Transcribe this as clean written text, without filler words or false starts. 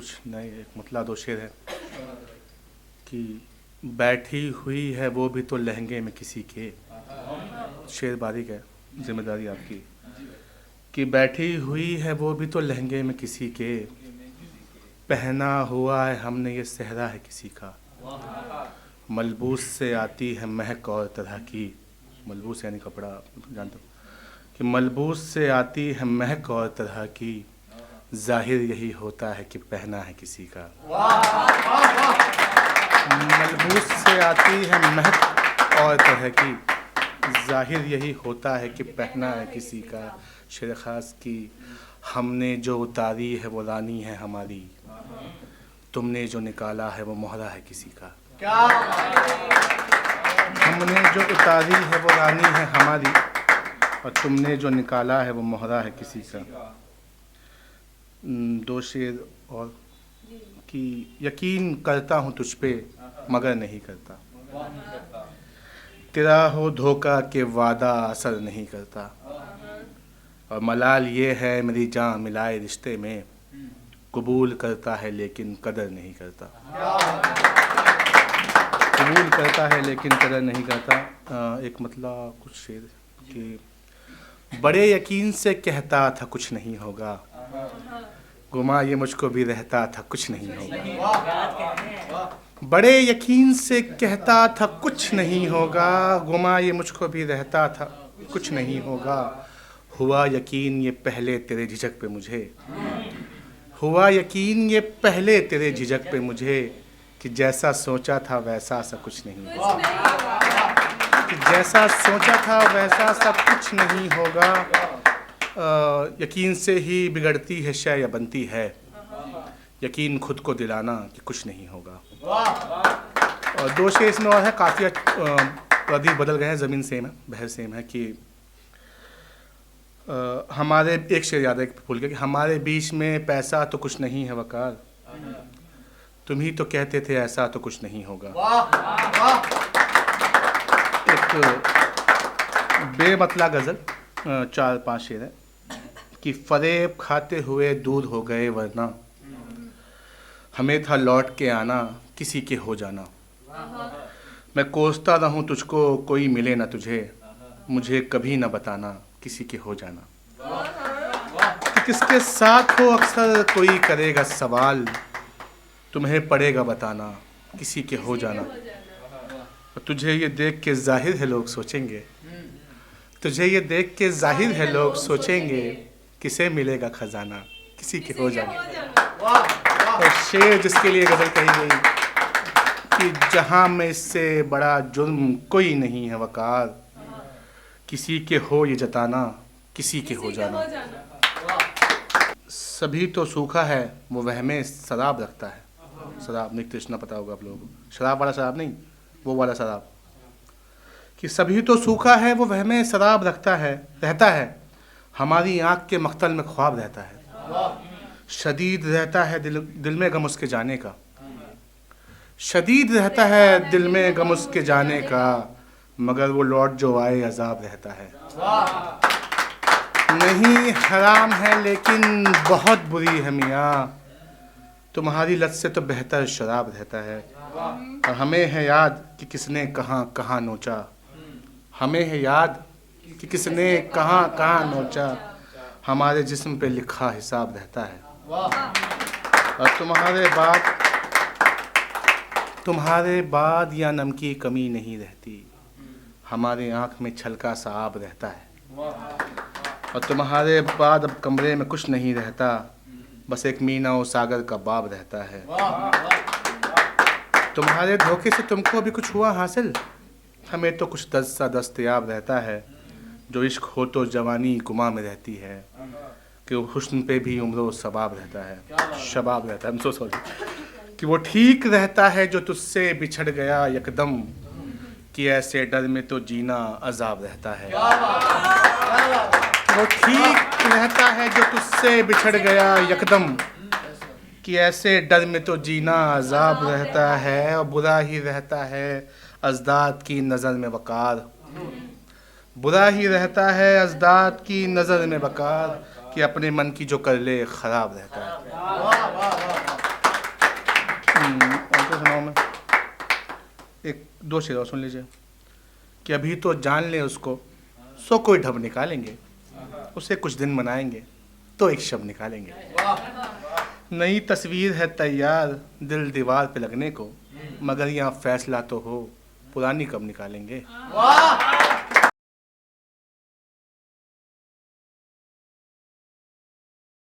कुछ नए एक मतलब दो शेर है कि बैठी हुई है वो भी तो लहंगे में किसी के। शेर बारीक है, जिम्मेदारी आपकी। कि बैठी हुई है वो भी तो लहंगे में किसी के, पहना हुआ है हमने ये सहरा है किसी का। मलबूस से आती है महक और तरह की, मलबूस यानी कपड़ा जानते हो, कि मलबूस से आती है महक और तरह की, जाहिर यही होता है कि पहना है किसी का। मलबूस से आती है महक और तरह की, जाहिर यही होता है कि पहना है किसी का। शेर ख़ास की हमने जो उतारी है वो रानी है हमारी, तुमने जो निकाला है वो मोहरा है किसी का। हमने जो उतारी है वो रानी है हमारी, और तुमने जो निकाला है वो मोहरा है किसी का। दो शेर और कि यकीन करता हूँ तुझ पे मगर नहीं करता, तेरा हो धोखा के वादा असर नहीं करता, और मलाल ये है मेरी जान मिलाए रिश्ते में, कबूल करता है लेकिन कदर नहीं करता। कबूल करता है लेकिन कदर नहीं करता। एक मतलब कुछ शेर कि बड़े यकीन से कहता था कुछ नहीं होगा, गुमा ये मुझको भी रहता था कुछ नहीं होगा। बड़े यकीन से कहता था कुछ नहीं होगा, गुमा ये मुझको भी रहता था कुछ नहीं होगा। हुआ यकीन ये पहले तेरे झिझक पे मुझे, हुआ यकीन ये पहले तेरे झिझक पे मुझे, कि जैसा सोचा था वैसा सा कुछ नहीं होगा। कि जैसा सोचा था वैसा सा कुछ नहीं होगा। यकीन से ही बिगड़ती है शय या बनती है, यकीन खुद को दिलाना कि कुछ नहीं होगा। और दो शेर इसमें और है, काफ़ी प्रदीप बदल गए हैं, ज़मीन सेम है, बहर सेम है। कि हमारे एक शेर याद है भूल गया कि हमारे बीच में पैसा तो कुछ नहीं है वकार, तुम ही तो कहते थे ऐसा तो कुछ नहीं होगा। एक बेमतला गज़ल, 4-5 शेर है कि फरेब खाते हुए दूर हो गए वरना, हमें था लौट के आना किसी के हो जाना। मैं कोसता रहूं तुझको कोई मिले ना तुझे, मुझे कभी ना बताना किसी के हो जाना। कि किसके साथ हो अक्सर कोई करेगा सवाल, तुम्हें पड़ेगा बताना किसी के हो जाना। और तुझे ये देख के जाहिर है लोग सोचेंगे, तुझे ये देख के जाहिर है लोग सोचेंगे, किसे मिलेगा खजाना किसी के हो जाना। और शेर जिसके लिए गज़ल कही गई कि जहां में इससे बड़ा जुर्म कोई नहीं है वकार, किसी के हो ये जताना किसी के हो जाना। सभी तो सूखा है वो वहमे शराब रखता है। शराब नहीं, तृष्णा पता होगा आप लोगों को, शराब वाला शराब नहीं, वो वाला शराब। कि सभी तो सूखा है वो वहमे शराब रखता है, रहता है हमारी आँख के मख्तल में ख्वाब रहता है। शदीद रहता है दिल में गम उसके जाने का, शदीद रहता है दिल में गम उसके जाने का, मगर वो लौट जो आए अजाब रहता है। नहीं हराम है लेकिन बहुत बुरी है मियाँ, तुम्हारी लत से तो बेहतर शराब रहता है। और हमें है याद कि किसने कहाँ कहाँ नोचा, हमें है याद कि किसने कहाँ कहाँ नोचा, हमारे जिस्म पे लिखा हिसाब रहता है। और तुम्हारे बाद या नम की कमी नहीं रहती, हमारे आँख में छलका सा आब रहता है। और तुम्हारे बाद अब कमरे में कुछ नहीं रहता, बस एक मीना और सागर का बाब रहता है। तुम्हारे धोखे से तुमको अभी कुछ हुआ हासिल, हमें तो कुछ दस्त सा दस्तयाब रहता है। जो इश्क हो तो जवानी गुमा में रहती है, कि वो हुस्न पे भी उम्र शबाब रहता है, शबाब रहता है। I'm so sorry। कि वो ठीक रहता है जो तुझसे बिछड़ गया यकदम, कि ऐसे डर में तो जीना अजाब रहता है। वो ठीक रहता है जो तुझसे बिछड़ गया यकदम, कि ऐसे डर में तो जीना अजाब रहता है। और बुरा ही रहता है अजदाद की नज़र में वकार, बुरा ही रहता है अजदाद की नज़र में वकार, कि अपने मन की जो कर ले ख़राब रहता है। 2 शेर और सुन लीजिए कि अभी तो जान ले उसको, सो कोई ढब निकालेंगे, उसे कुछ दिन मनाएंगे तो एक शब निकालेंगे। नई तस्वीर है तैयार दिल दीवार पे लगने को, मगर यहाँ फैसला तो हो पुरानी कब निकालेंगे।